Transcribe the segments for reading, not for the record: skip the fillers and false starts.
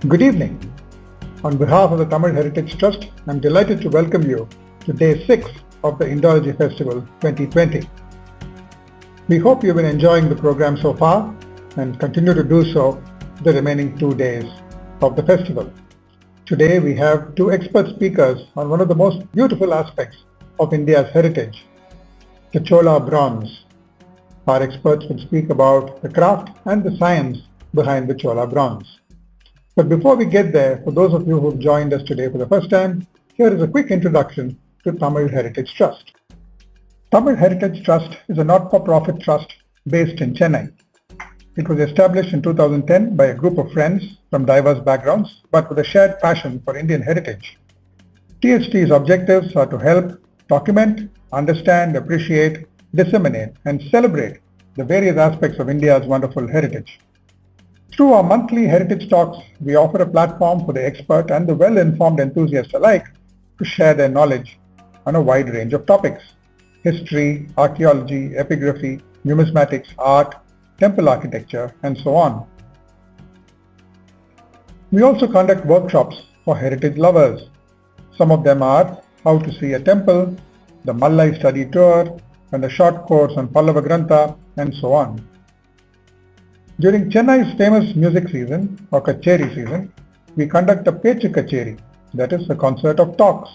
Good evening. On behalf of the Tamil Heritage Trust, I am delighted to welcome you to Day 6 of the Indology Festival 2020. We hope you've been enjoying the program so far and continue to do so the remaining 2 days of the festival. Today we have two expert speakers on one of the most beautiful aspects of India's heritage, the Chola bronze. Our experts will speak about the craft and the science behind the Chola bronze. But before we get there, for those of you who have joined us today for the first time, here is a quick introduction to Tamil Heritage Trust. Tamil Heritage Trust is a not-for-profit trust based in Chennai. It was established in 2010 by a group of friends from diverse backgrounds, but with a shared passion for Indian heritage. THT's objectives are to help document, understand, appreciate, disseminate, and celebrate the various aspects of India's wonderful heritage. Through our monthly heritage talks, we offer a platform for the expert and the well-informed enthusiast alike to share their knowledge on a wide range of topics: history, archaeology, epigraphy, numismatics, art, temple architecture, and so on. We also conduct workshops for heritage lovers. Some of them are how to see a temple, the Malai study tour, and a short course on Pallava Grantha, and so on. During Chennai's famous music season, or Kacheri season, we conduct a Pechu Kacheri, that is a concert of talks.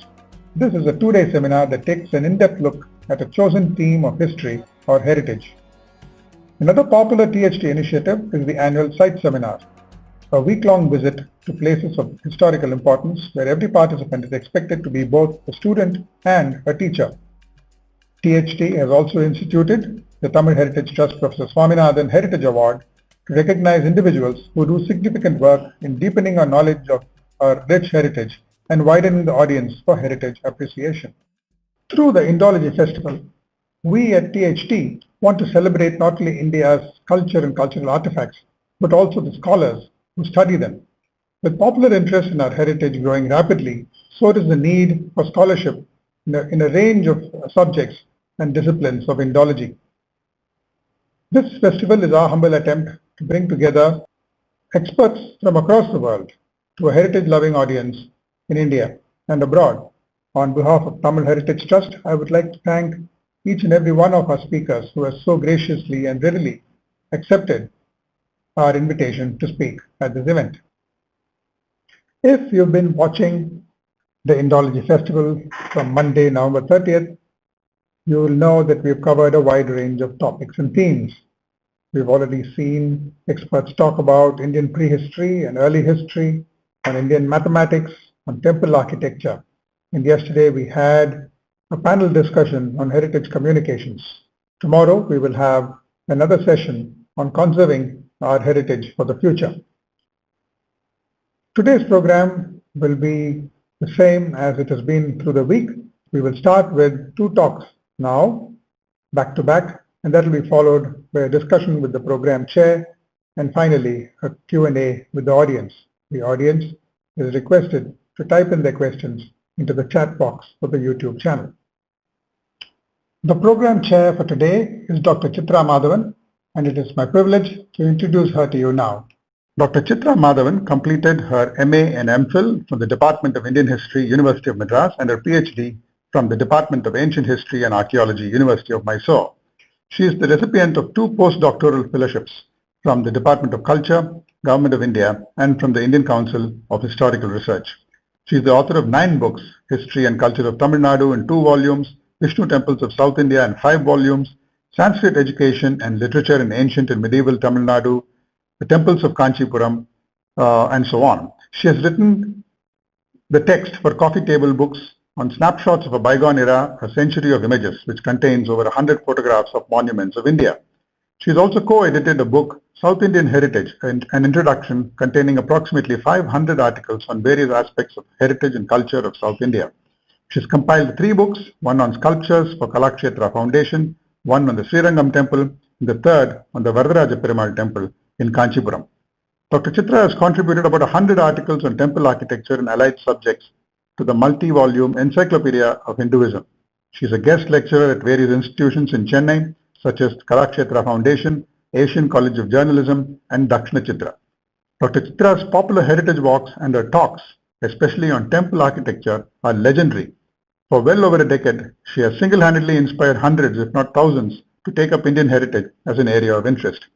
This is a 2-day seminar that takes an in-depth look at a chosen theme of history or heritage. Another popular THT initiative is the annual Site Seminar, a week-long visit to places of historical importance where every participant is expected to be both a student and a teacher. THT has also instituted the Tamil Heritage Trust Professor Swaminathan Heritage Award to recognize individuals who do significant work in deepening our knowledge of our rich heritage and widening the audience for heritage appreciation. Through the Indology Festival, we at THT want to celebrate not only India's culture and cultural artifacts, but also the scholars who study them. With popular interest in our heritage growing rapidly, so does the need for scholarship in a range of subjects and disciplines of Indology. This festival is our humble attempt to bring together experts from across the world to a heritage-loving audience in India and abroad. On behalf of Tamil Heritage Trust, I would like to thank each and every one of our speakers who has so graciously and readily accepted our invitation to speak at this event. If you've been watching the Indology Festival from Monday, November 30th, you will know that we've covered a wide range of topics and themes. We've already seen experts talk about Indian prehistory and early history, on Indian mathematics, on temple architecture. And yesterday we had a panel discussion on heritage communications. Tomorrow we will have another session on conserving our heritage for the future. Today's program will be the same as it has been through the week. We will start with 2 talks now, back to back, and that will be followed by a discussion with the program chair, and finally a Q&A with the audience. The audience is requested to type in their questions into the chat box of the YouTube channel. The program chair for today is Dr. Chitra Madhavan, and it is my privilege to introduce her to you now. Dr. Chitra Madhavan completed her MA and MPhil from the Department of Indian History, University of Madras, and her PhD from the Department of Ancient History and Archaeology, University of Mysore. She is the recipient of 2 postdoctoral fellowships from the Department of Culture, Government of India, and from the Indian Council of Historical Research. She is the author of 9 books, History and Culture of Tamil Nadu in 2 volumes, Vishnu Temples of South India in 5 volumes, Sanskrit Education and Literature in Ancient and Medieval Tamil Nadu, the Temples of Kanchipuram, and so on. She has written the text for coffee table books on Snapshots of a Bygone Era, A Century of Images, which contains over 100 photographs of monuments of India. She has also co-edited a book, South Indian Heritage, and an introduction containing approximately 500 articles on various aspects of heritage and culture of South India. She has compiled 3 books, one on sculptures for Kalakshetra Foundation, one on the Srirangam Temple, and the third on the Varadaraja Perumal Temple in Kanchipuram. Dr. Chitra has contributed about 100 articles on temple architecture and allied subjects to the multi-volume Encyclopedia of Hinduism. She is a guest lecturer at various institutions in Chennai, such as Kalakshetra Foundation, Asian College of Journalism, and Dakshina Chitra. Dr. Chitra's popular heritage walks and her talks, especially on temple architecture, are legendary. For well over a decade, she has single-handedly inspired hundreds, if not thousands, to take up Indian heritage as an area of interest.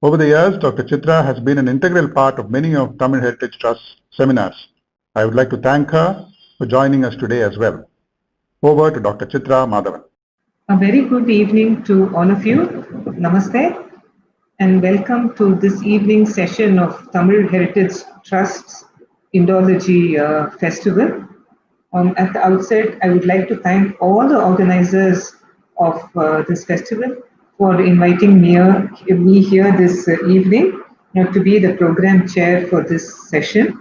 Over the years, Dr. Chitra has been an integral part of many of Tamil Heritage Trust's seminars. I would like to thank her for joining us today as well. Over to Dr. Chitra Madhavan. A very good evening to all of you. Namaste and welcome to this evening session of Tamil Heritage Trust's INDOLOGY Festival. At the outset, I would like to thank all the organizers of this festival for inviting me here this evening to be the program chair for this session.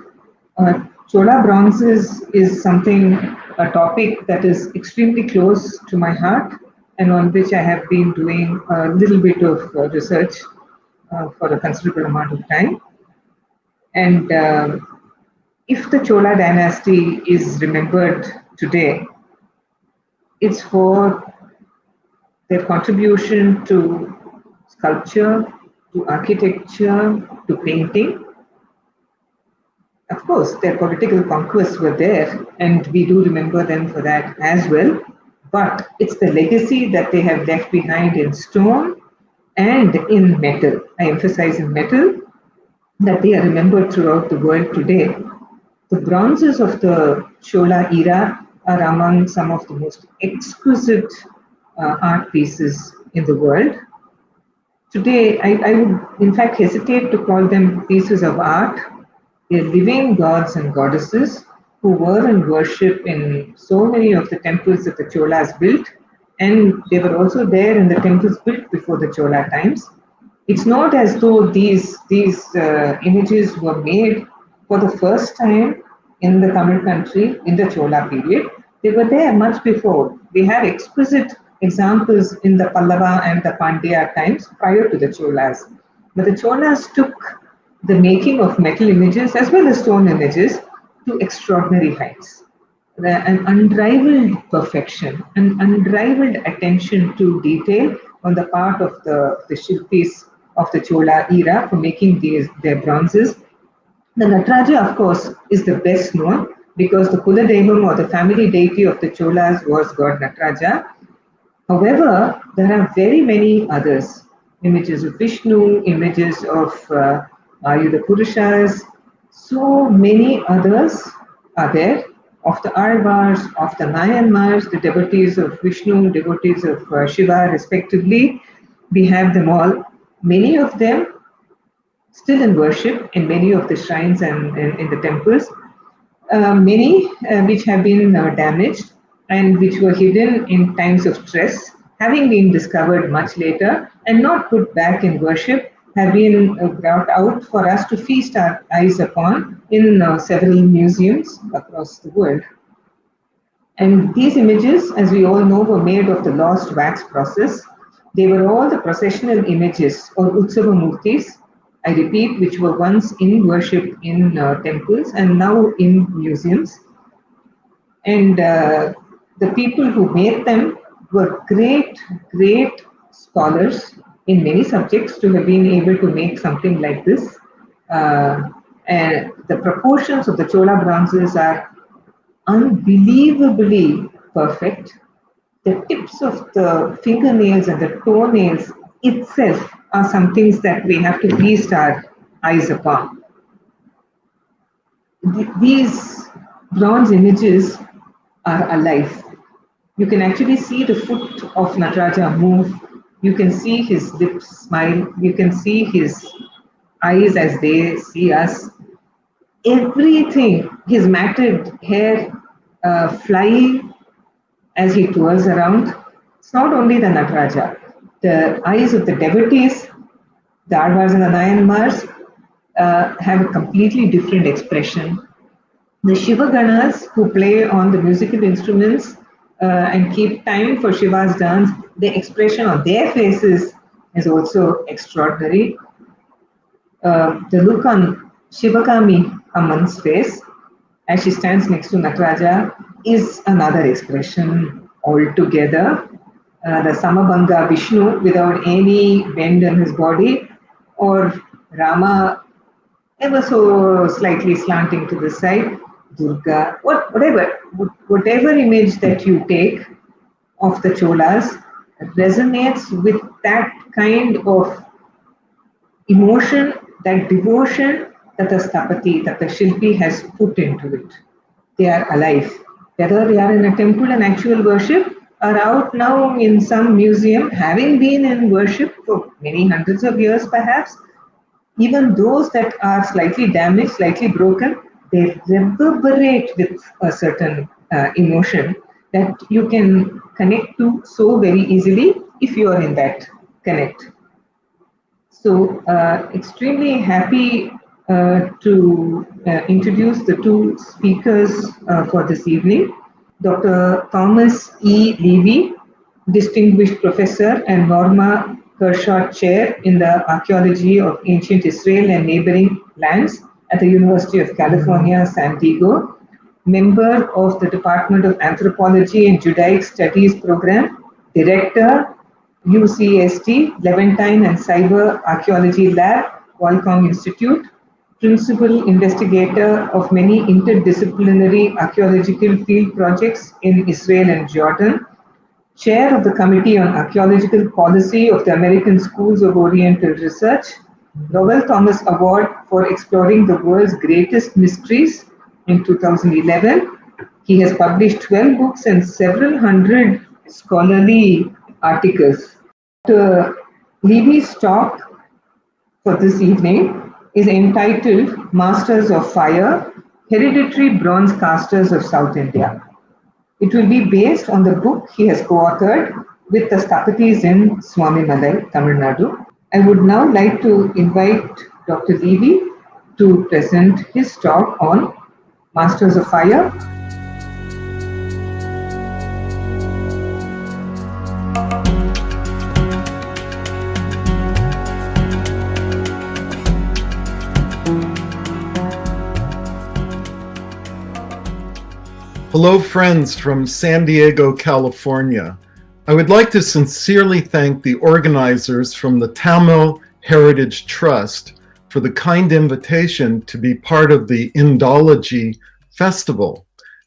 Chola bronzes is a topic that is extremely close to my heart and on which I have been doing a little bit of research for a considerable amount of time. And if the Chola dynasty is remembered today, it's for their contribution to sculpture, to architecture, to painting. Of course, their political conquests were there, and we do remember them for that as well. But it's the legacy that they have left behind in stone and in metal. I emphasize in metal, that they are remembered throughout the world today. The bronzes of the Chola era are among some of the most exquisite art pieces in the world. Today, I would in fact hesitate to call them pieces of art. They're living gods and goddesses who were in worship in so many of the temples that the Cholas built, and they were also there in the temples built before the Chola times. It's not as though these images were made for the first time in the Tamil country in the Chola period. They were there much before. We have exquisite examples in the Pallava and the Pandya times prior to the Cholas. But the Cholas took the making of metal images as well as stone images to extraordinary heights. An unrivaled perfection, an unrivaled attention to detail on the part of the Shilpis of the Chola era for making their bronzes. The Nataraja, of course, is the best known because the Kuladevam or the family deity of the Cholas was God Nataraja. However, there are very many others. Images of Vishnu, images of Ayudha Purushas, so many others are there, of the Alvars, of the Nayanmars, the devotees of Vishnu, devotees of Shiva respectively. We have them all. Many of them still in worship in many of the shrines and in the temples. Many which have been damaged and which were hidden in times of stress, having been discovered much later and not put back in worship, have been brought out for us to feast our eyes upon in several museums across the world. And these images, as we all know, were made of the lost wax process. They were all the processional images or Utsava Murtis, I repeat, which were once in worship in temples and now in museums. And the people who made them were great scholars in many subjects to have been able to make something like this. And the proportions of the Chola bronzes are unbelievably perfect. The tips of the fingernails and the toenails itself are some things that we have to feast our eyes upon. These bronze images are alive. You can actually see the foot of Nataraja move. You can see his lips smile. You can see his eyes as they see us. Everything, his matted hair flying as he tours around. It's not only the Nataraja. The eyes of the devotees, the Alvars and the Nayanmars, have a completely different expression. The Shiva Ganas who play on the musical instruments and keep time for Shiva's dance, the expression on their faces is also extraordinary. The look on Shivakami Amman's face as she stands next to Nataraja is another expression altogether. The Samabhanga Vishnu without any bend in his body, or Rama ever so slightly slanting to the side, Durga, whatever image that you take of the Cholas resonates with that kind of emotion, that devotion that the Sthapati, that the Shilpi has put into it. They are alive. Whether they are in a temple and actual worship or out now in some museum, having been in worship for many hundreds of years perhaps, even those that are slightly damaged, slightly broken, they reverberate with a certain emotion that you can connect to so very easily if you are in that connect. So, extremely happy to introduce the two speakers for this evening. Dr. Thomas E. Levy, Distinguished Professor and Norma Kershaw Chair in the Archaeology of Ancient Israel and Neighboring Lands at the University of California, San Diego, member of the Department of Anthropology and Judaic Studies Program, Director, UCST, Levantine and Cyber-Archaeology Lab, Qualcomm Institute, Principal Investigator of many interdisciplinary archaeological field projects in Israel and Jordan, Chair of the Committee on Archaeological Policy of the American Schools of Oriental Research, Lowell Thomas Award for exploring the world's greatest mysteries in 2011. He has published 12 books and several hundred scholarly articles. Dr. Levy's talk for this evening is entitled Masters of Fire, Hereditary Bronze Casters of South India. It will be based on the book he has co-authored with the Sthapathys in Swamimalai, Tamil Nadu. I would now like to invite Dr. Levy to present his talk on Masters of Fire. Hello, friends from San Diego, California. I would like to sincerely thank the organizers from the Tamil Heritage Trust for the kind invitation to be part of the INDOLOGY Festival.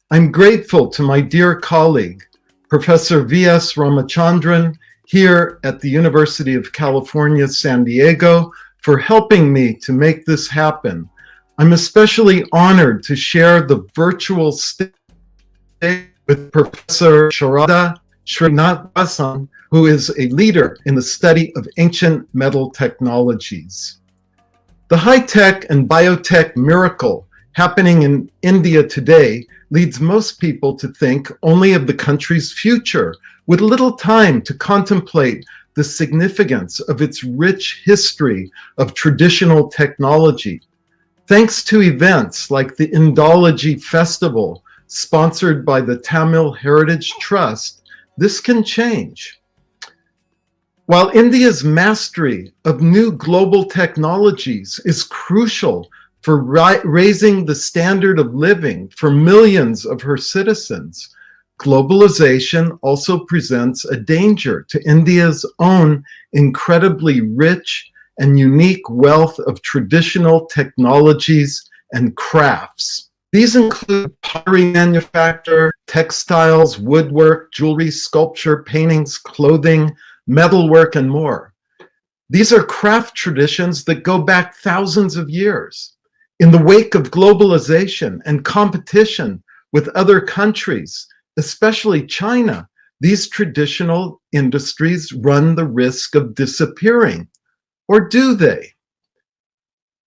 I'm grateful to my dear colleague, Professor V.S. Ramachandran, here at the University of California, San Diego, for helping me to make this happen. I'm especially honored to share the virtual stage with Professor Sharada Srinivasan, who is a leader in the study of ancient metal technologies. The high-tech and biotech miracle happening in India today leads most people to think only of the country's future, with little time to contemplate the significance of its rich history of traditional technology. Thanks to events like the INDOLOGY Festival, sponsored by the Tamil Heritage Trust, this can change. While India's mastery of new global technologies is crucial for raising the standard of living for millions of her citizens, globalization also presents a danger to India's own incredibly rich and unique wealth of traditional technologies and crafts. These include pottery manufacture, textiles, woodwork, jewelry, sculpture, paintings, clothing, metalwork, and more. These are craft traditions that go back thousands of years. In the wake of globalization and competition with other countries, especially China, these traditional industries run the risk of disappearing. Or do they?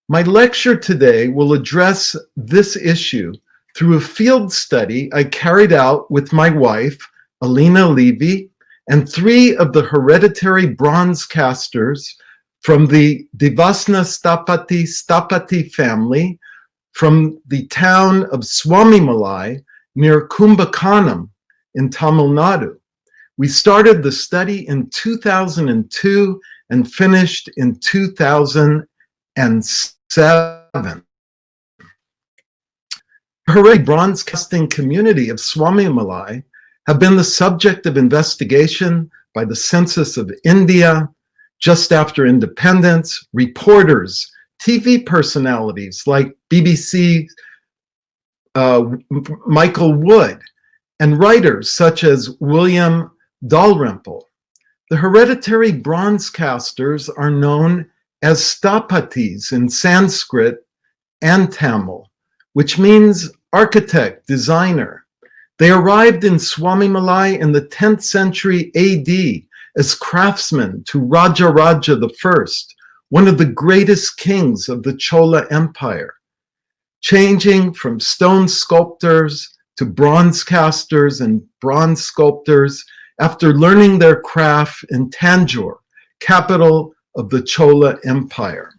My lecture today will address this issue through a field study I carried out with my wife, Alina Levy, and 3 of the hereditary bronze casters from the Devasna Sthapathy family from the town of Swamimalai near Kumbakonam in Tamil Nadu. We started the study in 2002 and finished in 2007. The hereditary bronze casting community of Swamimalai have been the subject of investigation by the Census of India. Just after independence, reporters TV personalities like BBC Michael Wood, and writers such as William Dalrymple. The hereditary bronze casters are known as Sthapathys in Sanskrit and Tamil, which means architect, designer. They arrived in Swamimalai in the 10th century AD as craftsmen to Rajaraja I, one of the greatest kings of the Chola Empire, changing from stone sculptors to bronze casters and bronze sculptors after learning their craft in Tanjore, capital of the Chola Empire.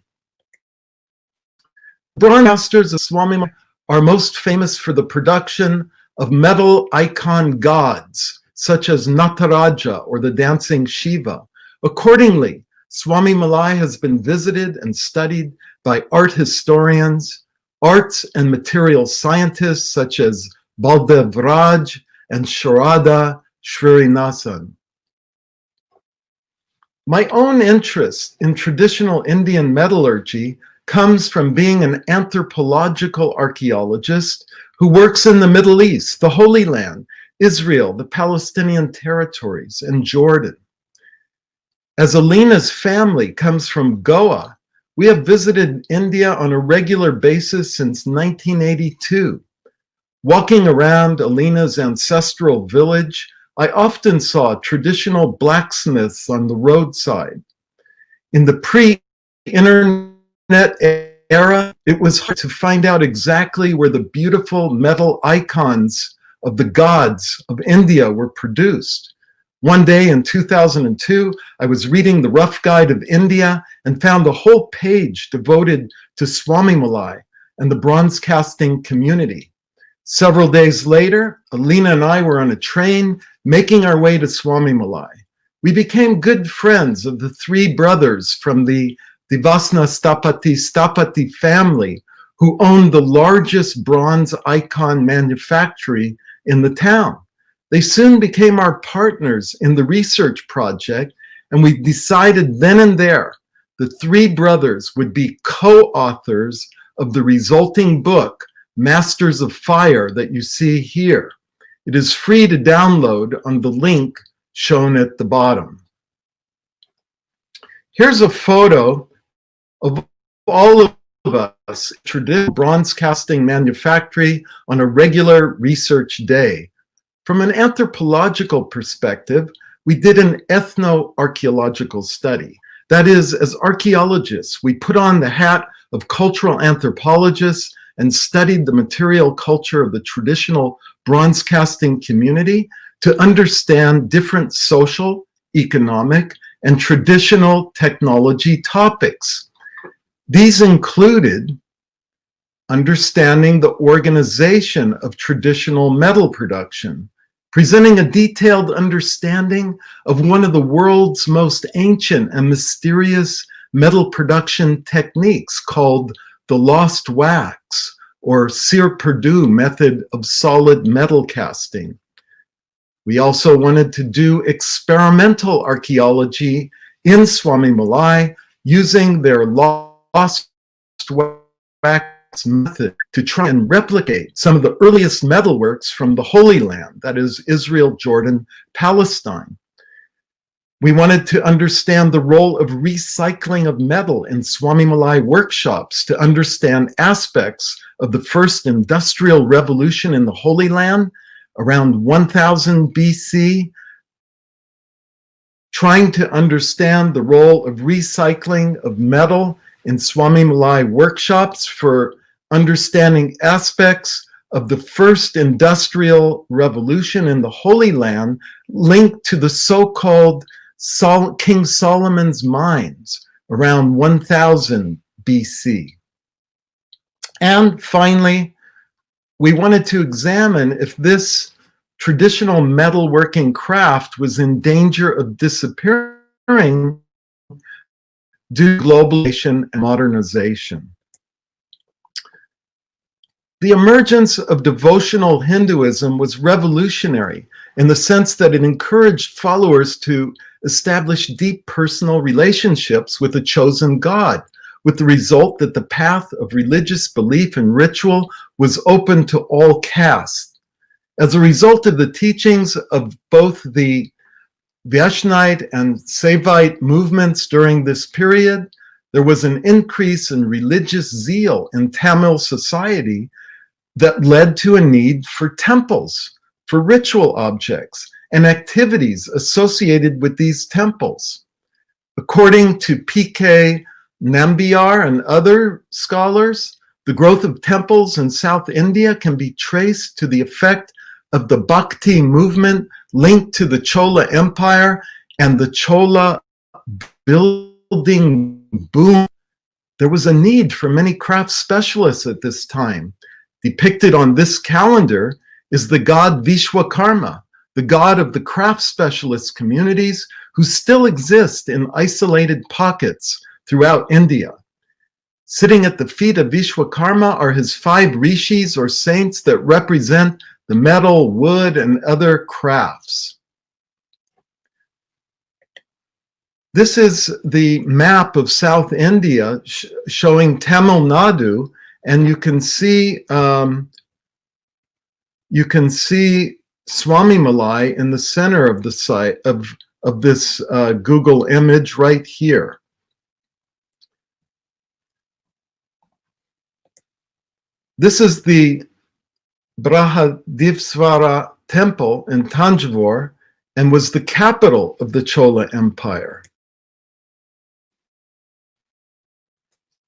Bronze casters of Swamimalai are most famous for the production of metal icon gods, such as Nataraja or the dancing Shiva. Accordingly, Swamimalai has been visited and studied by art historians, arts and material scientists such as Baldev Raj and Sharada Srinivasan. My own interest in traditional Indian metallurgy comes from being an anthropological archaeologist who works in the Middle East, the Holy Land, Israel, the Palestinian territories, and Jordan. As Alina's family comes from Goa, we have visited India on a regular basis since 1982. Walking around Alina's ancestral village, I often saw traditional blacksmiths on the roadside. In the pre-internet era, it was hard to find out exactly where the beautiful metal icons of the gods of India were produced. One day in 2002, I was reading the Rough Guide of India and found a whole page devoted to Swamimalai and the bronze casting community. Several days later, Alina and I were on a train making our way to Swamimalai. We became good friends of the three brothers from the Devasna Sthapathy family who owned the largest bronze icon manufactory in the town. They soon became our partners in the research project, and we decided then and there the three brothers would be co-authors of the resulting book, Masters of Fire, that you see here. It is free to download on the link shown at the bottom. Here's a photo of all of us traditional bronze casting manufactory on a regular research day. From an anthropological perspective, we did an ethnoarchaeological study. That is, as archaeologists, we put on the hat of cultural anthropologists and studied the material culture of the traditional bronze casting community to understand different social, economic, and traditional technology topics. These included understanding the organization of traditional metal production, presenting a detailed understanding of one of the world's most ancient and mysterious metal production techniques called the lost wax, or Cire Perdue method of solid metal casting. We also wanted to do experimental archaeology in Swamimalai using their lost wax method to try and replicate some of the earliest metalworks from the Holy Land, that is Israel, Jordan, Palestine. We wanted to understand the role of recycling of metal in Swamimalai workshops to understand aspects of the first industrial revolution in the Holy Land around 1000 BC, trying to understand the role of recycling of metal in Swamimalai workshops for understanding aspects of the first industrial revolution in the Holy Land linked to the so-called King Solomon's mines around 1000 BC. And finally, we wanted to examine if this traditional metalworking craft was in danger of disappearing due to globalization and modernization. The emergence of devotional Hinduism was revolutionary in the sense that it encouraged followers to establish deep personal relationships with a chosen God, with the result that the path of religious belief and ritual was open to all castes. As a result of the teachings of both the Vaishnavite and Saivite movements during this period, there was an increase in religious zeal in Tamil society that led to a need for temples, for ritual objects, and activities associated with these temples. According to P.K. Nambiar and other scholars, the growth of temples in South India can be traced to the effect of the Bhakti movement linked to the Chola Empire and the Chola building boom. There was a need for many craft specialists at this time. Depicted on this calendar is the god Vishwakarma, the god of the craft specialist communities who still exist in isolated pockets throughout India. Sitting at the feet of Vishwakarma are his 5 rishis or saints that represent the metal, wood, and other crafts. This is the map of South India showing Tamil Nadu, and you can see Swamimalai in the center of the site of this Google image right here. This is the Brihadivsvara temple in Tanjavur and was the capital of the Chola Empire.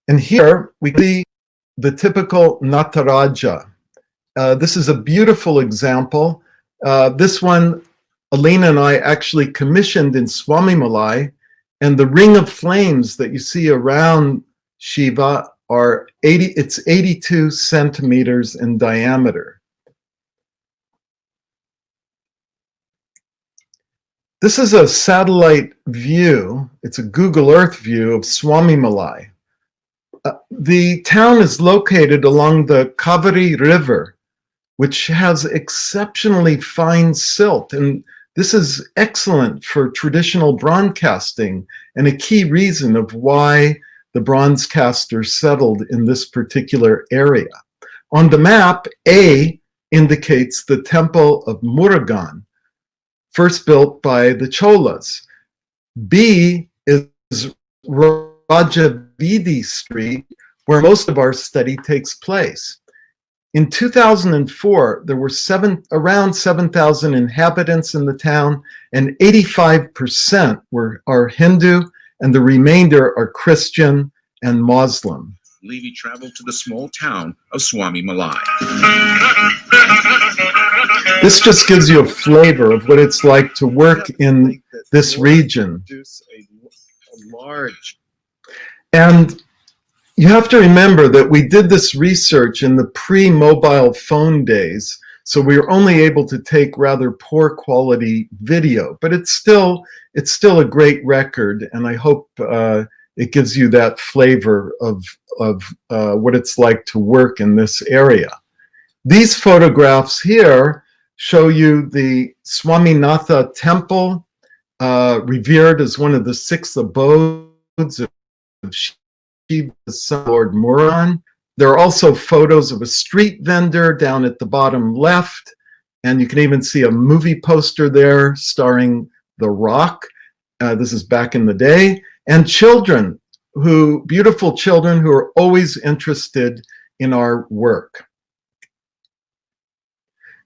And here we see the typical Nataraja. This is a beautiful example. This one, Alina and I actually commissioned in Swamimalai, and the ring of flames that you see around Shiva are 82 centimeters in diameter. This is a satellite view. It's a Google Earth view of Swamimalai. The town is located along the Kaveri River, which has exceptionally fine silt, and this is excellent for traditional broadcasting and a key reason of why the bronze casters settled in this particular area. On the map, A indicates the temple of Murugan, first built by the Cholas. B is Rajavidi Street, where most of our study takes place. In 2004, there were around 7,000 inhabitants in the town, and 85% are Hindu, and the remainder are Christian and Muslim. Levy traveled to the small town of Swamimalai. This just gives you a flavor of what it's like to work in this region. And you have to remember that we did this research in the pre-mobile phone days, so we were only able to take rather poor quality video, but it's still a great record, and I hope it gives you that flavor of what it's like to work in this area. These photographs here show you the Swaminatha temple, revered as one of the 6 abodes of Shiva's son, Lord Murugan. There are also photos of a street vendor down at the bottom left, and you can even see a movie poster there starring The Rock. This is back in the day. And children, beautiful children who are always interested in our work.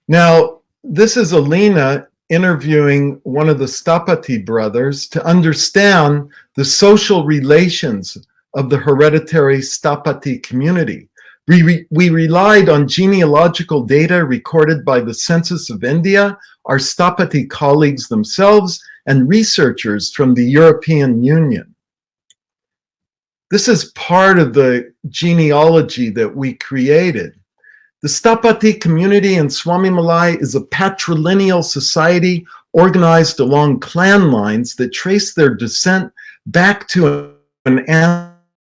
Now, this is Alina interviewing one of the Sthapathy brothers to understand the social relations of the hereditary Sthapathy community. We relied on genealogical data recorded by the Census of India, our Sthapathy colleagues themselves, and researchers from the European Union. This is part of the genealogy that we created. The Sthapathy community in Swamimalai is a patrilineal society organized along clan lines that trace their descent back to an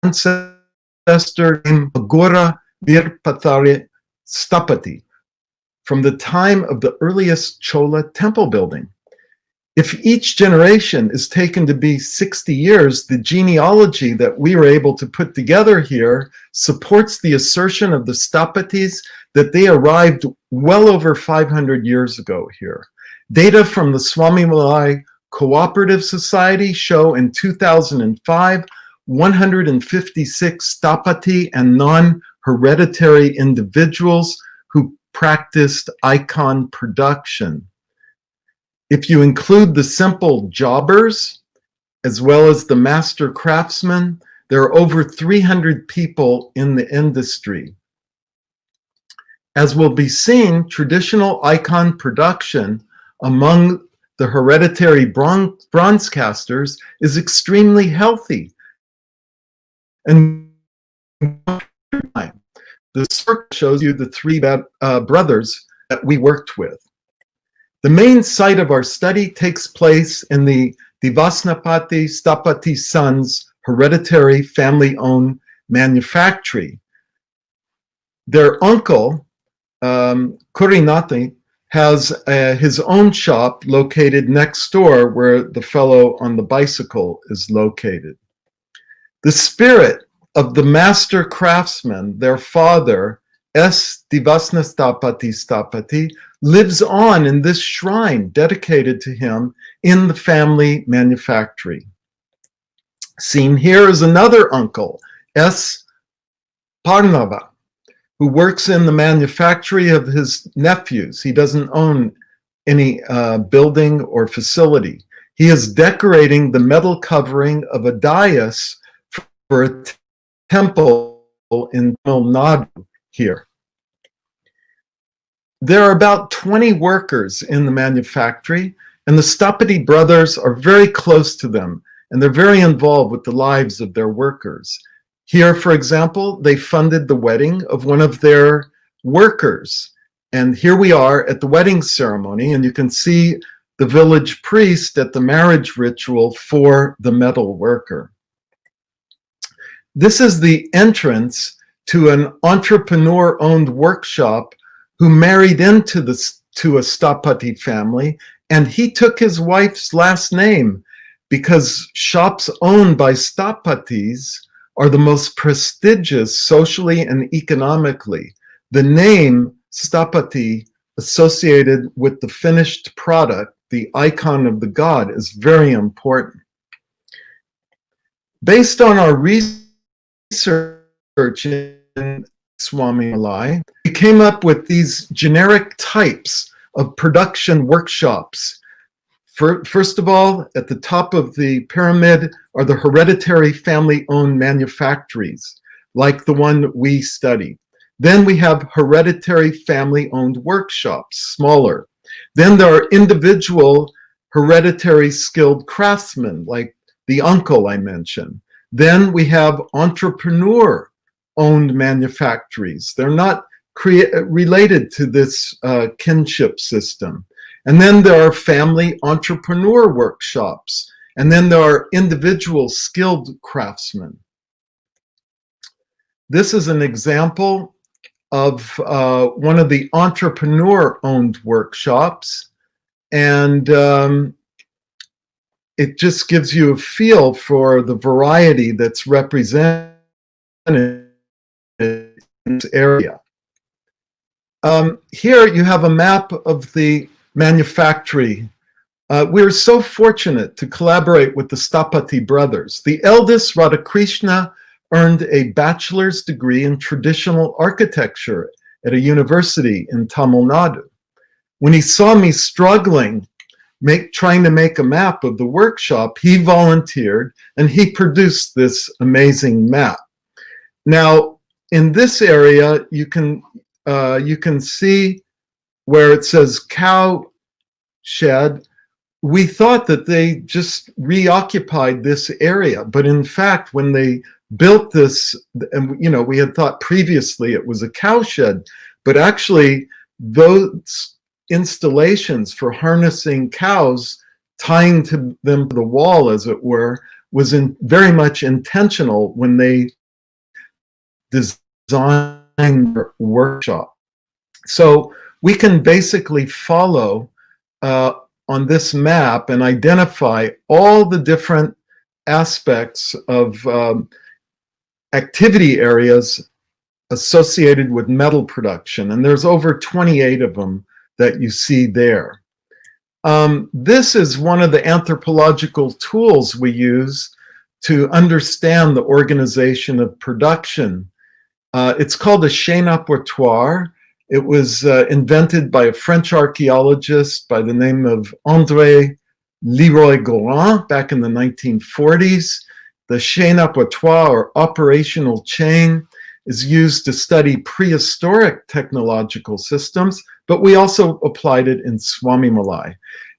ancestor named Agora Virpathari Sthapathy from the time of the earliest Chola temple building. If each generation is taken to be 60 years, the genealogy that we were able to put together here supports the assertion of the Sthapathys that they arrived well over 500 years ago here. Data from the Swamimalai Cooperative Society show in 2005, 156 Sthapathy and non-hereditary individuals who practiced icon production. If you include the simple jobbers, as well as the master craftsmen, there are over 300 people in the industry. As will be seen, traditional icon production among the hereditary bronze casters is extremely healthy. And the circle shows you the three brothers that we worked with. The main site of our study takes place in the Devasnapati Sthapathy sons' hereditary family-owned manufactory. Their uncle, Kurinati, has his own shop located next door where the fellow on the bicycle is located. The spirit of the master craftsman, their father, S. Devasnapati Sthapathy, lives on in this shrine dedicated to him in the family manufactory. Seen here is another uncle, S. Parnava, who works in the manufactory of his nephews. He doesn't own any building or facility. He is decorating the metal covering of a dais for a temple in Tamil Nadu here. There are about 20 workers in the manufactory, and the Sthapathy brothers are very close to them, and they're very involved with the lives of their workers. Here, for example, they funded the wedding of one of their workers. And here we are at the wedding ceremony, and you can see the village priest at the marriage ritual for the metal worker. This is the entrance to an entrepreneur-owned workshop who married into a Sthapathy family, and he took his wife's last name because shops owned by Sthapathys are the most prestigious socially and economically. The name Sthapathy associated with the finished product, the icon of the god, is very important. Based on our research in Swamimalai, we came up with these generic types of production workshops. First of all, at the top of the pyramid are the hereditary family-owned manufactories, like the one we study. Then we have hereditary family-owned workshops, smaller. Then there are individual hereditary skilled craftsmen, like the uncle I mentioned. Then we have entrepreneur-owned manufactories. They're not related to this kinship system. And then there are family entrepreneur workshops. And then there are individual skilled craftsmen. This is an example of one of the entrepreneur-owned workshops. And it just gives you a feel for the variety that's represented in this area. Here you have a map of the manufactory. We're so fortunate to collaborate with the Sthapathy brothers. The eldest, Radakrishna, earned a bachelor's degree in traditional architecture at a university in Tamil Nadu. When he saw me struggling, trying to make a map of the workshop, he volunteered and he produced this amazing map. Now, in this area, you can see where it says cow shed. We thought that they just reoccupied this area, but in fact, when they built this, and we had thought previously it was a cow shed, but actually those installations for harnessing cows, tying them to the wall, as it were, was very much intentional when they designed their workshop. So we can basically follow on this map and identify all the different aspects of activity areas associated with metal production. And there's over 28 of them that you see there. This is one of the anthropological tools we use to understand the organization of production. It's called a chaîne à potoir. It was invented by a French archaeologist by the name of André Leroy-Gorin back in the 1940s. The chaîne à potoir, or operational chain, is used to study prehistoric technological systems, but we also applied it in Swamimalai.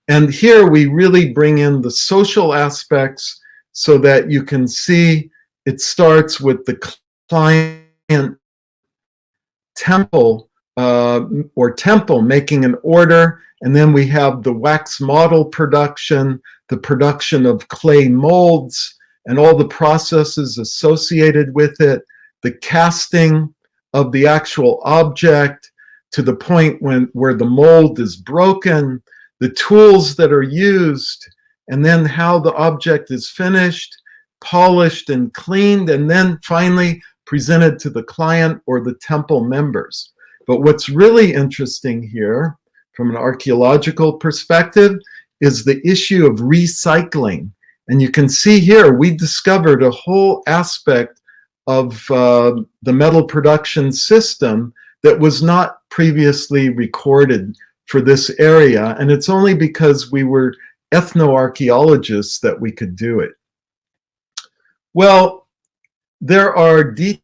And here we really bring in the social aspects so that you can see it starts with the client temple making an order, and then we have the wax model production, the production of clay molds, and all the processes associated with it, the casting of the actual object to the point where the mold is broken, the tools that are used, and then how the object is finished, polished and cleaned, and then finally presented to the client or the temple members. But what's really interesting here, from an archaeological perspective, is the issue of recycling. And you can see here, we discovered a whole aspect of the metal production system that was not previously recorded for this area. And it's only because we were ethnoarchaeologists that we could do it. Well, there are detailed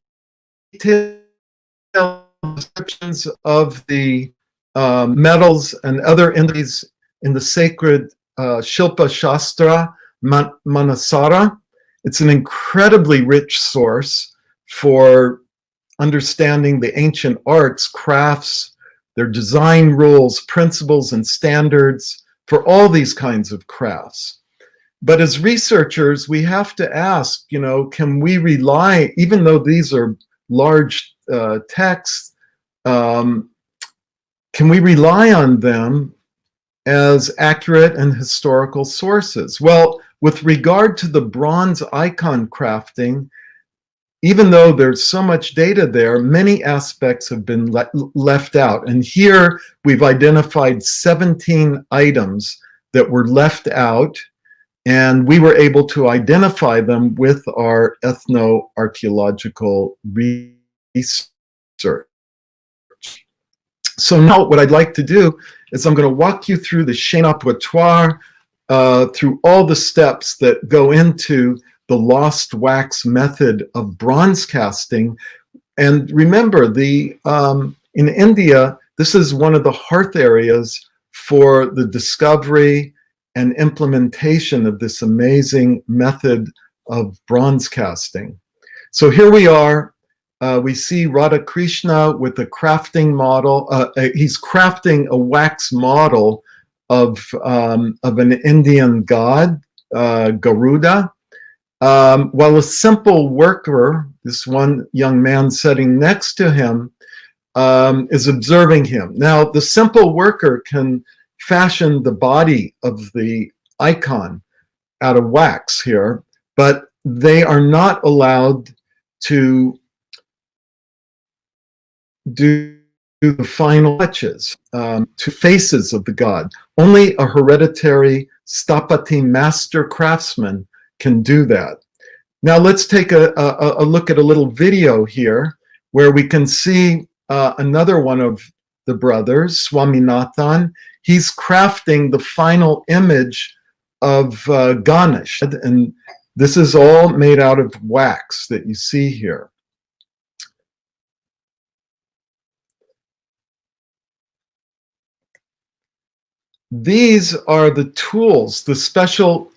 descriptions of the metals and other entities in the sacred Shilpa Shastra, Manasara. It's an incredibly rich source for understanding the ancient arts, crafts, their design rules, principles, and standards for all these kinds of crafts. But as researchers, we have to ask, you know, can we rely, even though these are large texts, can we rely on them as accurate and historical sources? Well, with regard to the bronze icon crafting, even though there's so much data there, many aspects have been left out. And here we've identified 17 items that were left out, and we were able to identify them with our ethnoarchaeological research. So now what I'd like to do is I'm going to walk you through the chaîne à potoir, through all the steps that go into the lost wax method of bronze casting. And remember, in India, this is one of the hearth areas for the discovery and implementation of this amazing method of bronze casting. So here we are. We see Radakrishna with a crafting model. He's crafting a wax model of an Indian god, Garuda, while a simple worker, this one young man sitting next to him, is observing him. Now, the simple worker can fashion the body of the icon out of wax here, but they are not allowed to do the final touches to faces of the god. Only a hereditary Sthapathy master craftsman can do that. Now let's take a look at a little video here where we can see another one of the brothers, Swaminathan. He's crafting the final image of Ganesh, and this is all made out of wax that you see here. These are the tools, the special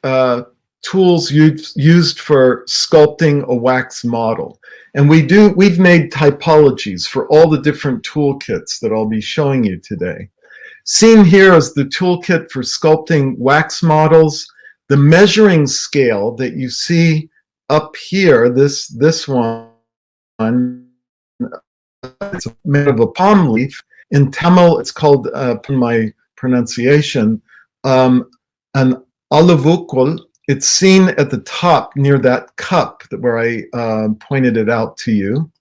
tools used for sculpting a wax model. And we've made typologies for all the different toolkits that I'll be showing you today. Seen here is the toolkit for sculpting wax models. The measuring scale that you see up here, this one, it's made of a palm leaf. In Tamil, it's called, my pronunciation, an olivukul. It's seen at the top near that cup where I pointed it out to you.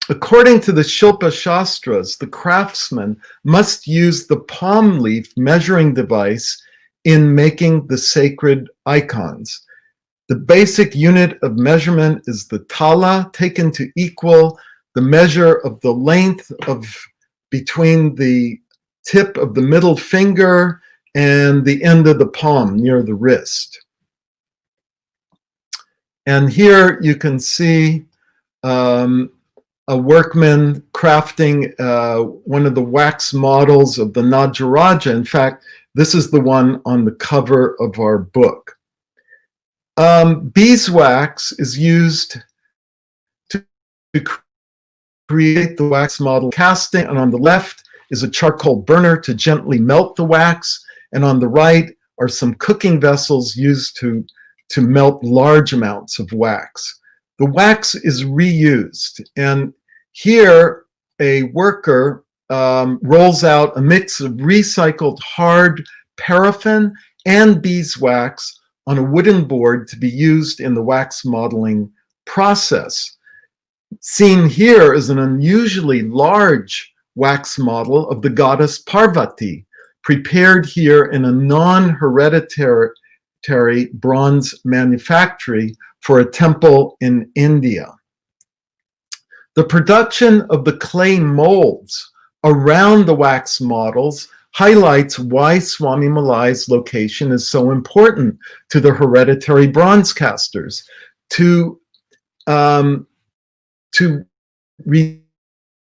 According to the Shilpa Shastras, the craftsman must use the palm leaf measuring device in making the sacred icons. The basic unit of measurement is the tala, taken to equal the measure of the length of between the tip of the middle finger and the end of the palm near the wrist. And here you can see a workman crafting one of the wax models of the Najaraja. In fact, this is the one on the cover of our book. Beeswax is used to create the wax model casting, and on the left is a charcoal burner to gently melt the wax, and on the right are some cooking vessels used to melt large amounts of wax. The wax is reused, and here a worker rolls out a mix of recycled hard paraffin and beeswax on a wooden board to be used in the wax modeling process. Seen here is an unusually large wax model of the goddess Parvati, prepared here in a non-hereditary bronze manufactory for a temple in India. The production of the clay molds around the wax models highlights why Swamimalai's location is so important to the hereditary bronze casters. To retain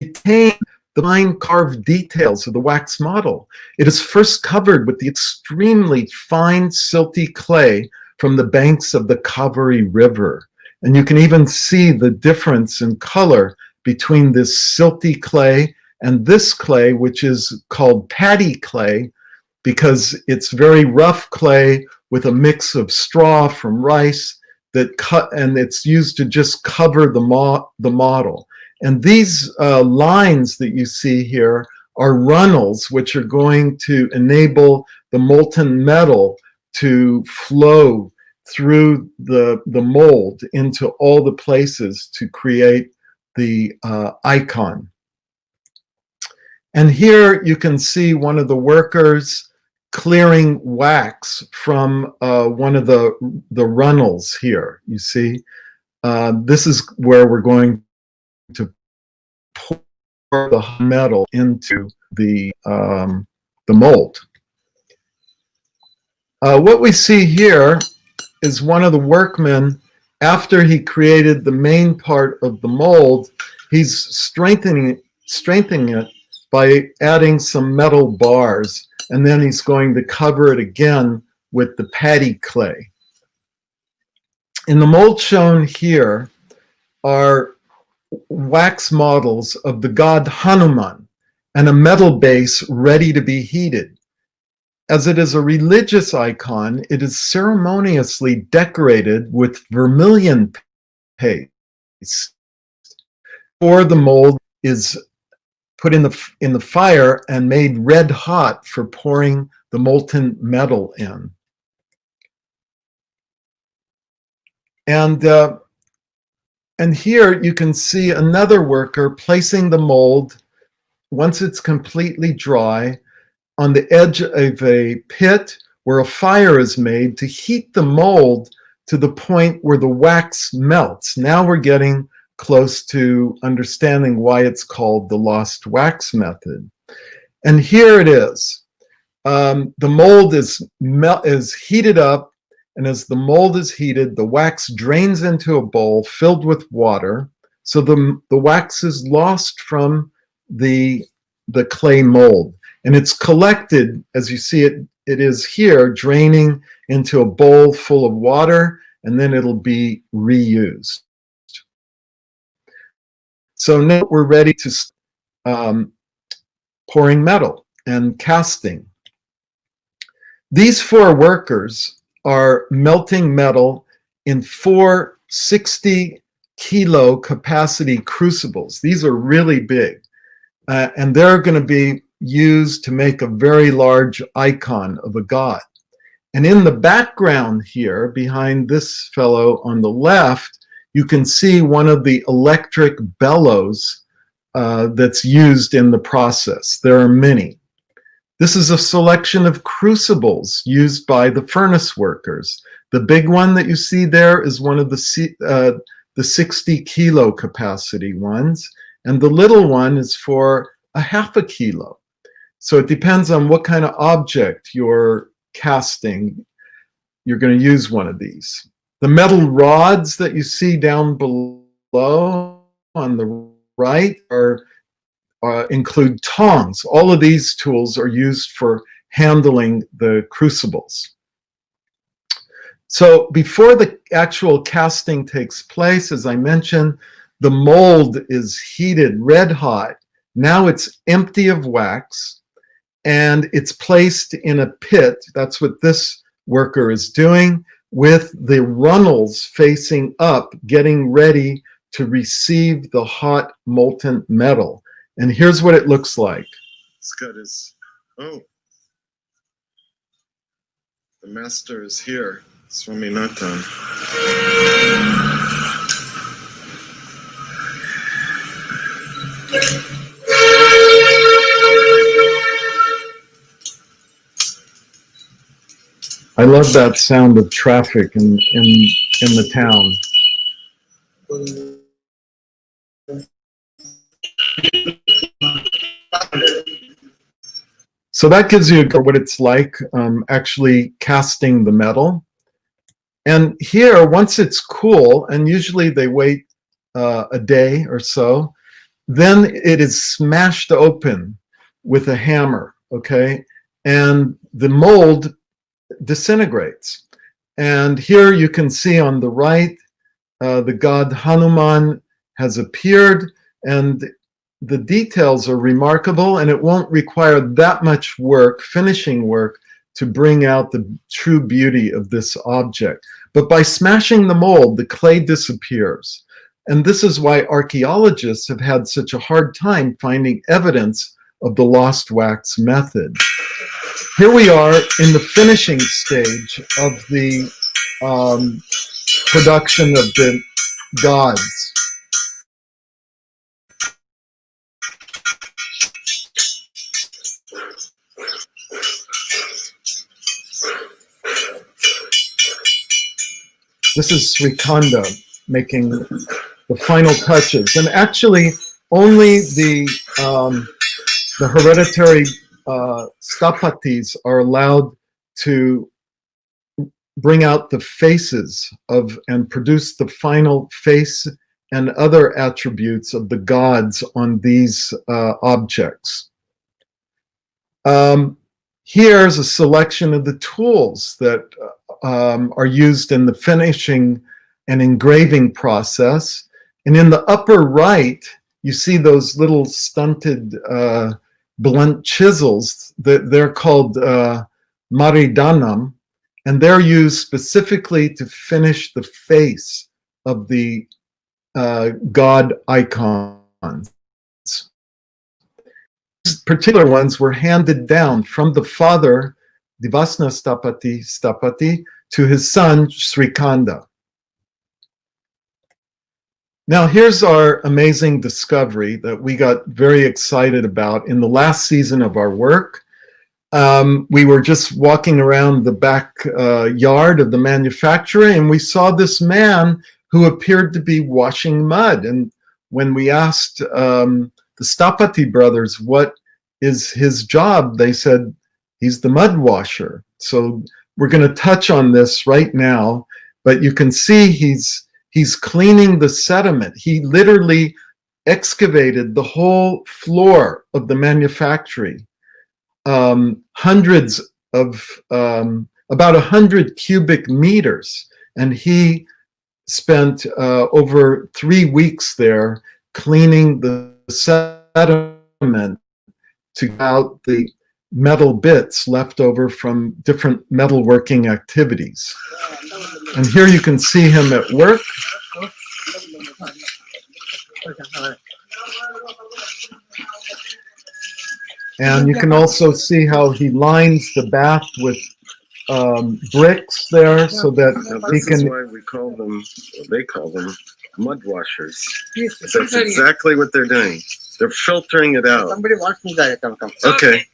the fine carved details of the wax model, it is first covered with the extremely fine silty clay from the banks of the Kaveri River. And you can even see the difference in color between this silty clay and this clay, which is called paddy clay, because it's very rough clay with a mix of straw from rice and it's used to just cover the model. And these lines that you see here are runnels, which are going to enable the molten metal to flow through the mold into all the places to create the icon. And here you can see one of the workers clearing wax from one of the runnels here. You see, this is where we're going to pour the metal into the mold. What we see here is one of the workmen, after he created the main part of the mold, he's strengthening it by adding some metal bars, and then he's going to cover it again with the paddy clay. In the mold shown here are wax models of the god Hanuman and a metal base ready to be heated. As it is a religious icon, it is ceremoniously decorated with vermilion paste, or the mold is put in the fire and made red hot for pouring the molten metal in. And here you can see another worker placing the mold, once it's completely dry, on the edge of a pit where a fire is made to heat the mold to the point where the wax melts. Now we're getting close to understanding why it's called the lost wax method. And here it is. The mold is heated up, and as the mold is heated, the wax drains into a bowl filled with water, so the wax is lost from the clay mold. And it's collected, as you see it is here, draining into a bowl full of water, and then it'll be reused. So now we're ready to pouring metal and casting. These four workers are melting metal in 4 60-kilo capacity crucibles. These are really big. And they're going to be used to make a very large icon of a god. And in the background here, behind this fellow on the left, you can see one of the electric bellows that's used in the process. There are many. This is a selection of crucibles used by the furnace workers. The big one that you see there is one of the 60 kilo capacity ones, and the little one is for a half a kilo. So it depends on what kind of object you're casting. You're going to use one of these. The metal rods that you see down below on the right include tongs. All of these tools are used for handling the crucibles. So before the actual casting takes place, as I mentioned, the mold is heated red hot. Now it's empty of wax, and it's placed in a pit. That's what this worker is doing, with the runnels facing up, getting ready to receive the hot molten metal. And here's what it looks like. It's got his, oh, the master is here, Swaminathan. I love that sound of traffic in the town. So that gives you what it's like actually casting the metal. And here, once it's cool, and usually they wait a day or so, then it is smashed open with a hammer, okay? And the mold disintegrates. And here you can see on the right, the god Hanuman has appeared, and the details are remarkable, and it won't require that much work, finishing work, to bring out the true beauty of this object. But by smashing the mold, the clay disappears. And this is why archaeologists have had such a hard time finding evidence of the lost wax method. Here we are in the finishing stage of the production of the gods. This is Srikanda making the final touches. And actually, only the hereditary Sthapathys are allowed to bring out the faces of and produce the final face and other attributes of the gods on these objects. Here's a selection of the tools that are used in the finishing and engraving process. And in the upper right, you see those little stunted blunt chisels. They're called maridanam, and they're used specifically to finish the face of the god icons. These particular ones were handed down from the father, Devasna Sthapathy, to his son, Srikanda. Now, here's our amazing discovery that we got very excited about in the last season of our work. We were just walking around the back yard of the manufactory, and we saw this man who appeared to be washing mud. And when we asked the Sthapathy brothers what is his job, they said he's the mud washer. So we're going to touch on this right now, but you can see he's cleaning the sediment. He literally excavated the whole floor of the manufactory. Hundreds of, about 100 cubic meters. And he spent over 3 weeks there cleaning the sediment to get out the metal bits left over from different metalworking activities. And here you can see him at work. And you can also see how he lines the bath with bricks there so that he can. This is why we call them, they call them mud washers. That's exactly what they're doing. They're filtering it out. Somebody wants me there. Come. Okay.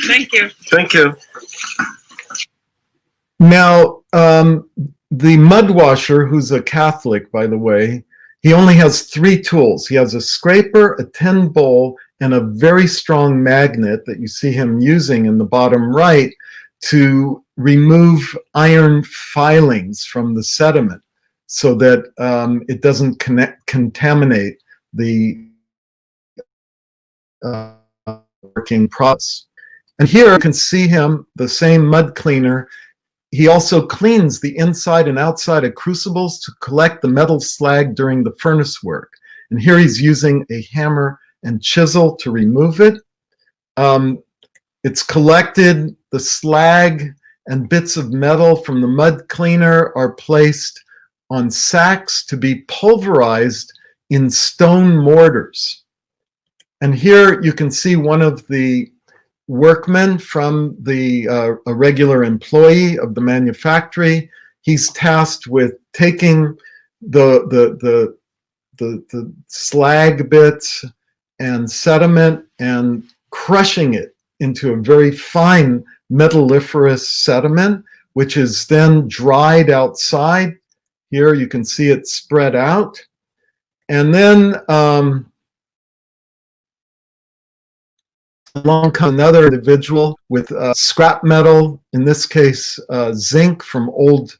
Thank you. Thank you. Now, the mud washer, who's a Catholic, by the way, he only has 3 tools. He has a scraper, a tin bowl, and a very strong magnet that you see him using in the bottom right to remove iron filings from the sediment so that it doesn't contaminate the working process. And here you can see him, the same mud cleaner. He also cleans the inside and outside of crucibles to collect the metal slag during the furnace work. And here he's using a hammer and chisel to remove it. It's collected, the slag and bits of metal from the mud cleaner are placed on sacks to be pulverized in stone mortars. And here you can see one of the workmen from the a regular employee of the manufactory. He's tasked with taking the slag bits and sediment and crushing it into a very fine metalliferous sediment, which is then dried outside. Here you can see it spread out. And then along comes another individual with scrap metal, in this case zinc from old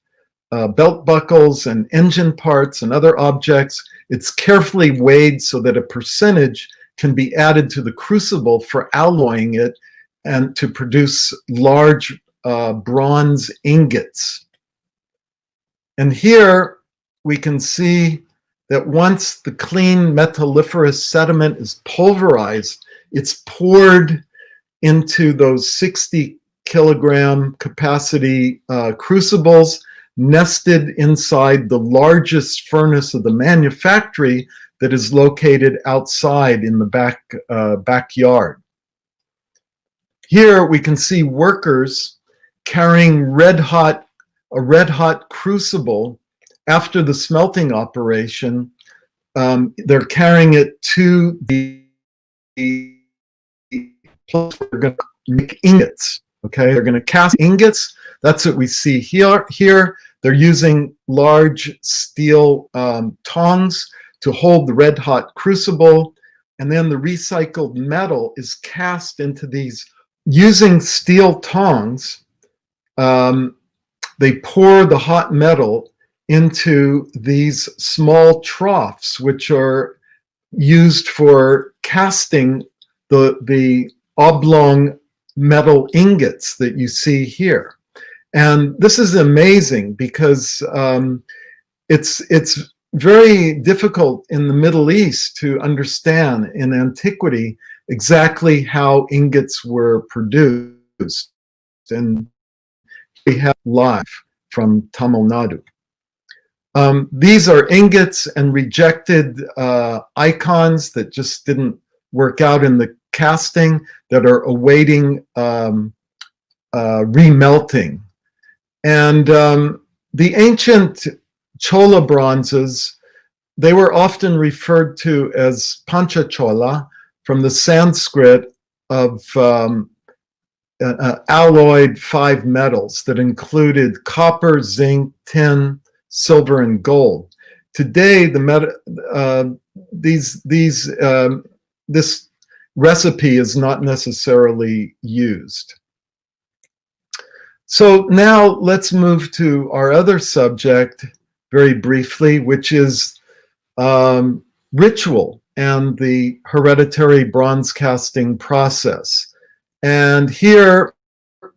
belt buckles and engine parts and other objects. It's carefully weighed so that a percentage can be added to the crucible for alloying it and to produce large bronze ingots. And here we can see that once the clean metalliferous sediment is pulverized, it's poured into those 60 kilogram capacity crucibles nested inside the largest furnace of the manufactory that is located outside in the backyard. Here we can see workers carrying a red hot crucible after the smelting operation. They're carrying it to the place where they're going to make ingots. Okay, they're going to cast ingots. That's what we see here. They're using large steel tongs to hold the red hot crucible, and then the recycled metal is cast into these using steel tongs. They pour the hot metal into these small troughs, which are used for casting the oblong metal ingots that you see here. And this is amazing because it's very difficult in the Middle East to understand in antiquity exactly how ingots were produced. And we have live from Tamil Nadu. These are ingots and rejected icons that just didn't work out in the casting that are awaiting remelting. And the ancient Chola bronzes, they were often referred to as Panchachola from the Sanskrit of alloyed 5 metals that included copper, zinc, tin, silver, and gold. Today, this recipe is not necessarily used. So now let's move to our other subject very briefly, which is ritual and the hereditary bronze casting process. And here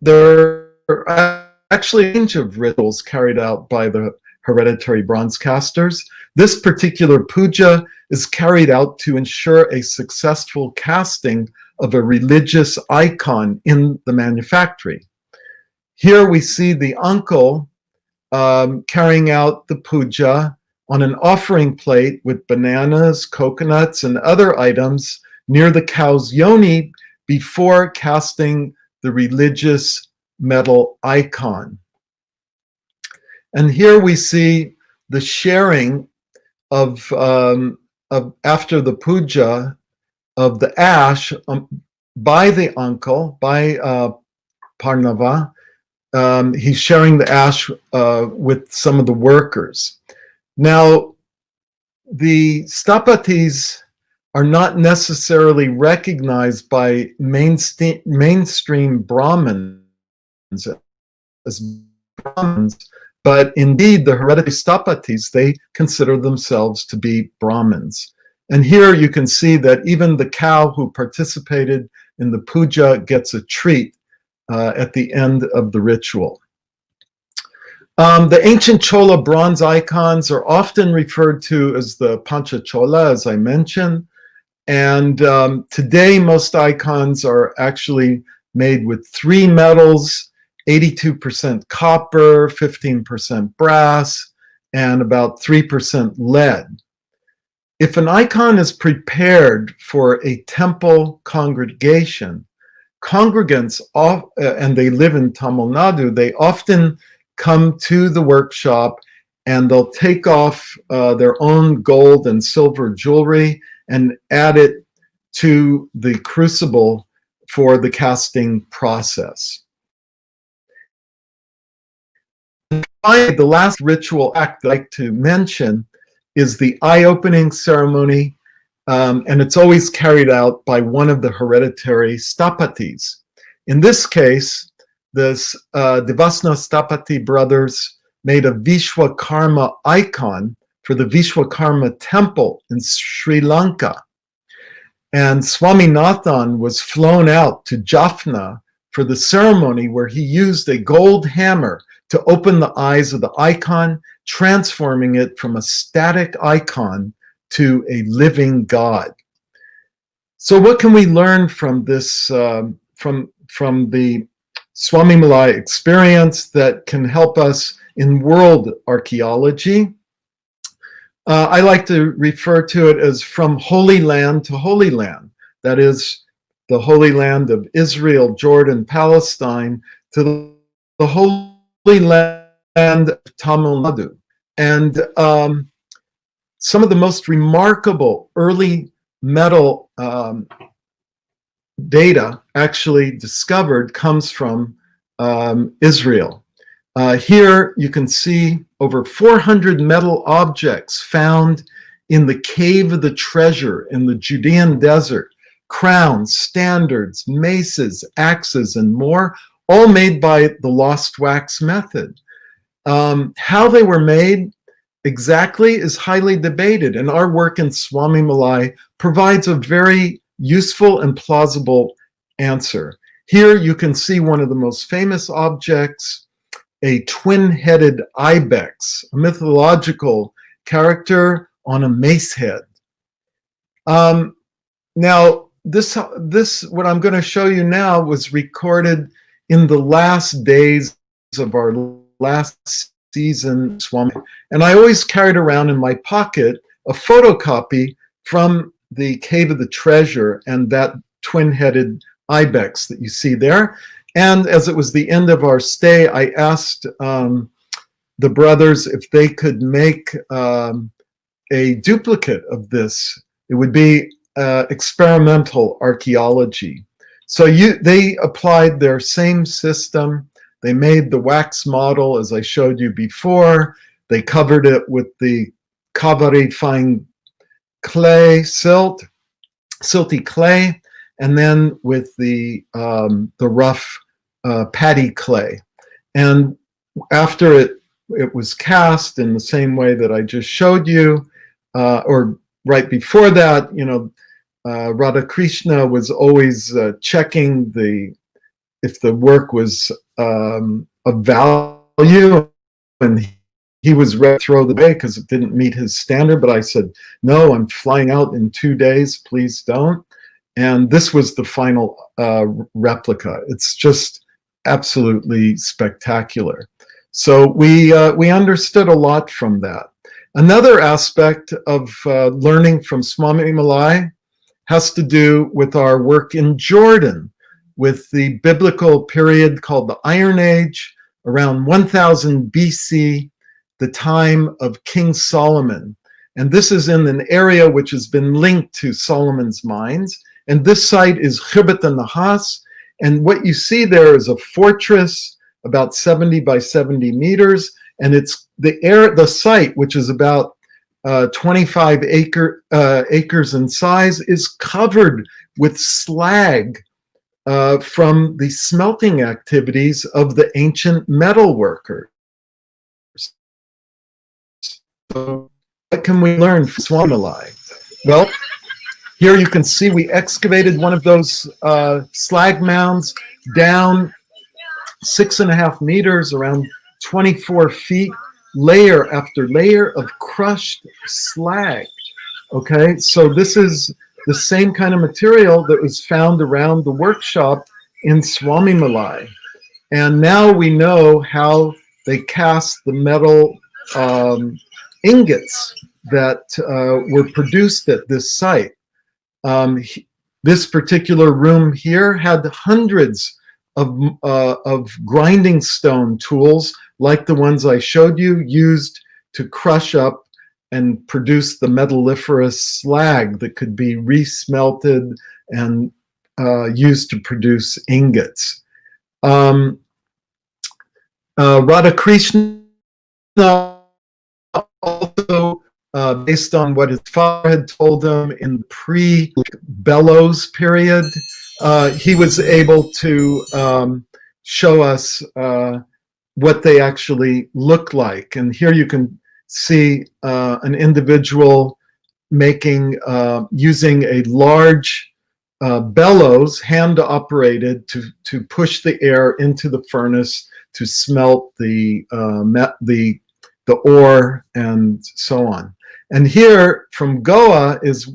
there are actually a range of rituals carried out by the hereditary bronze casters. This particular puja is carried out to ensure a successful casting of a religious icon in the manufactory. Here we see the uncle carrying out the puja on an offering plate with bananas, coconuts, and other items near the cow's yoni before casting the religious metal icon. And here we see the sharing of after the puja of the ash by the uncle, by Parnava. He's sharing the ash with some of the workers. Now, the Sthapathys are not necessarily recognized by mainstream Brahmins as Brahmins, but indeed the Hereditary Sthapathys, they consider themselves to be Brahmins. And here you can see that even the cow who participated in the puja gets a treat at the end of the ritual. The ancient Chola bronze icons are often referred to as the Pancha Chola, as I mentioned. And today, most icons are actually made with 3 metals, 82% copper, 15% brass, and about 3% lead. If an icon is prepared for a temple congregation, congregants, and they live in Tamil Nadu, they often come to the workshop and they'll take off their own gold and silver jewelry and add it to the crucible for the casting process. And finally, the last ritual act I'd like to mention is the eye-opening ceremony, and it's always carried out by one of the hereditary Sthapathys. In this case, the Devasna Sthapathy brothers made a Vishwakarma icon for the Vishwakarma temple in Sri Lanka. And Swaminathan was flown out to Jaffna for the ceremony where he used a gold hammer to open the eyes of the icon, transforming it from a static icon to a living god. So what can we learn from this, from the Swamimalai experience that can help us in world archaeology? I like to refer to it as from Holy Land to Holy Land. That is the Holy Land of Israel, Jordan, Palestine, to the Holy Land of Tamil Nadu. And some of the most remarkable early metal data actually discovered comes from Israel. Here you can see over 400 metal objects found in the Cave of the Treasure in the Judean desert. Crowns, standards, maces, axes, and more, all made by the lost wax method. How they were made exactly is highly debated, and our work in Swamimalai provides a very useful and plausible answer. Here you can see one of the most famous objects, a twin-headed ibex, a mythological character on a mace head. Now, this what I'm going to show you now was recorded in the last days of our last season Swami, and I always carried around in my pocket a photocopy from the Cave of the Treasure and that twin-headed ibex that you see there. And as it was the end of our stay, I asked the brothers if they could make a duplicate of this. It would be experimental archaeology. So they applied their same system. They made the wax model, as I showed you before. They covered it with the Kavari fine clay, silty clay, and then with the rough paddy clay. And after it was cast in the same way that I just showed you, or right before that, you know, Radakrishna was always checking if the work was of value, and he was ready to throw the away because it didn't meet his standard. But I said, no, I'm flying out in 2 days, please don't. And this was the final replica. It's just absolutely spectacular. So we understood a lot from that. Another aspect of learning from Swamimalai has to do with our work in Jordan, with the biblical period called the Iron Age, around 1000 BC, the time of King Solomon. And this is in an area which has been linked to Solomon's mines. And this site is Khibet Nahas. And what you see there is a fortress about 70 by 70 meters. And it's the site, which is about 25 acres in size, is covered with slag from the smelting activities of the ancient metal workers. So what can we learn from Swamimalai? Well, here you can see we excavated one of those slag mounds down 6.5 meters, around 24 feet, layer after layer of crushed slag. Okay, so this is the same kind of material that was found around the workshop in Swamimalai. And now we know how they cast the metal ingots that were produced at this site. This particular room here had hundreds of grinding stone tools like the ones I showed you, used to crush up and produce the metalliferous slag that could be resmelted and used to produce ingots. Radakrishna also, based on what his father had told him in the pre-bellows period, he was able to show us what they actually look like. And here you can see an individual making, using a large bellows, hand-operated, to push the air into the furnace to smelt the ore and so on. And here from Goa is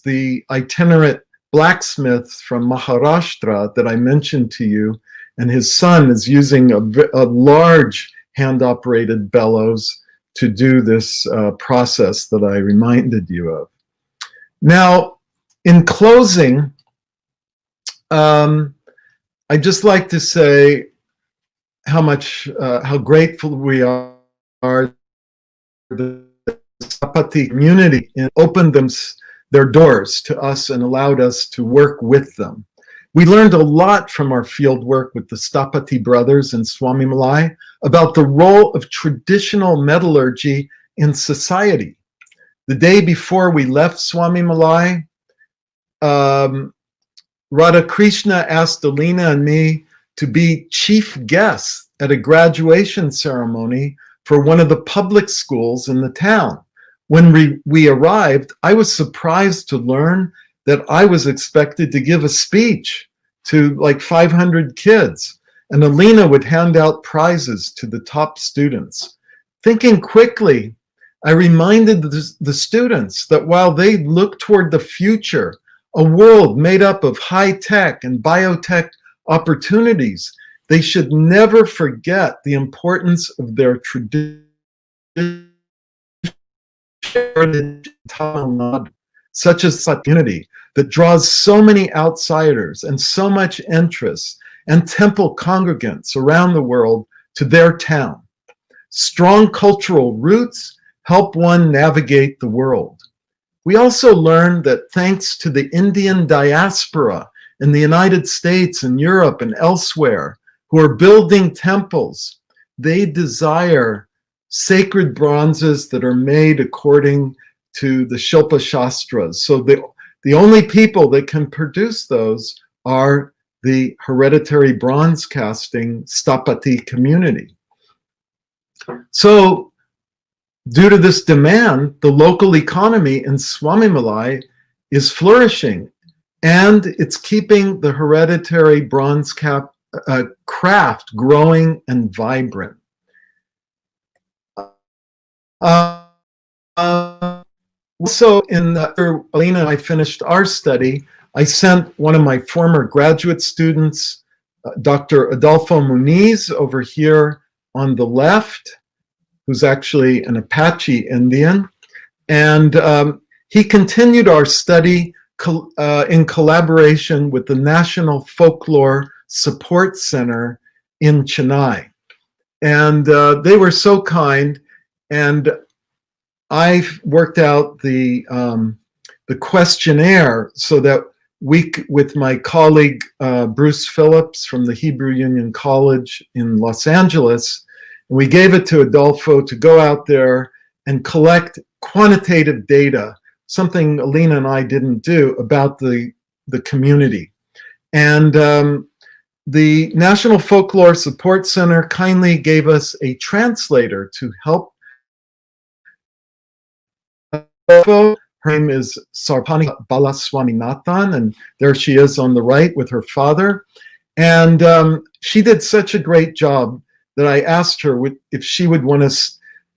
the itinerant blacksmith from Maharashtra that I mentioned to you, and his son is using a large hand-operated bellows to do this process that I reminded you of. Now, in closing, I'd just like to say how grateful we are the Sthapathy community and opened their doors to us and allowed us to work with them. We learned a lot from our field work with the Sthapathy brothers in Swamimalai about the role of traditional metallurgy in society. The day before we left Swamimalai, Radakrishna asked Alina and me to be chief guests at a graduation ceremony for one of the public schools in the town. When we arrived, I was surprised to learn that I was expected to give a speech to like 500 kids, and Alina would hand out prizes to the top students. Thinking quickly, I reminded the students that while they look toward the future, a world made up of high-tech and biotech opportunities, they should never forget the importance of their tradition, such as community that draws so many outsiders and so much interest, and temple congregants around the world to their town. Strong cultural roots help one navigate the world. We also learned that thanks to the Indian diaspora in the United States and Europe and elsewhere, who are building temples, they desire sacred bronzes that are made according to the Shilpa Shastras. So the only people that can produce those are the hereditary bronze casting Sthapathy community. So due to this demand, the local economy in Swamimalai is flourishing, and it's keeping the hereditary bronze craft growing and vibrant. So after Alina and I finished our study, I sent one of my former graduate students, Dr. Adolfo Muniz, over here on the left, who's actually an Apache Indian. And he continued our study in collaboration with the National Folklore Support Center in Chennai. And they were so kind, and I worked out the questionnaire so that with my colleague Bruce Phillips from the Hebrew Union College in Los Angeles, we gave it to Adolfo to go out there and collect quantitative data, something Alina and I didn't do, about the community. And the National Folklore Support Center kindly gave us a translator to help. Her name is Sarpani Bala Swaminathan, and there she is on the right with her father. And she did such a great job that I asked her if she would want to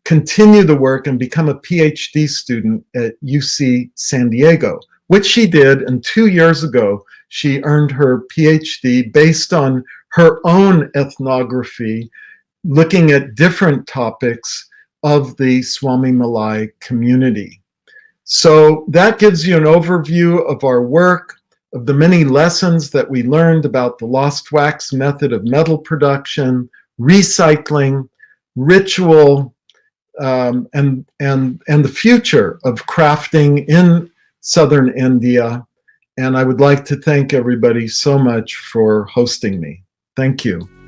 continue the work and become a PhD student at UC San Diego, which she did. And 2 years ago, she earned her PhD based on her own ethnography, looking at different topics of the Swamimalai community. So that gives you an overview of our work, of the many lessons that we learned about the lost wax method of metal production, recycling, ritual, and the future of crafting in southern India. And I would like to thank everybody so much for hosting me. Thank you.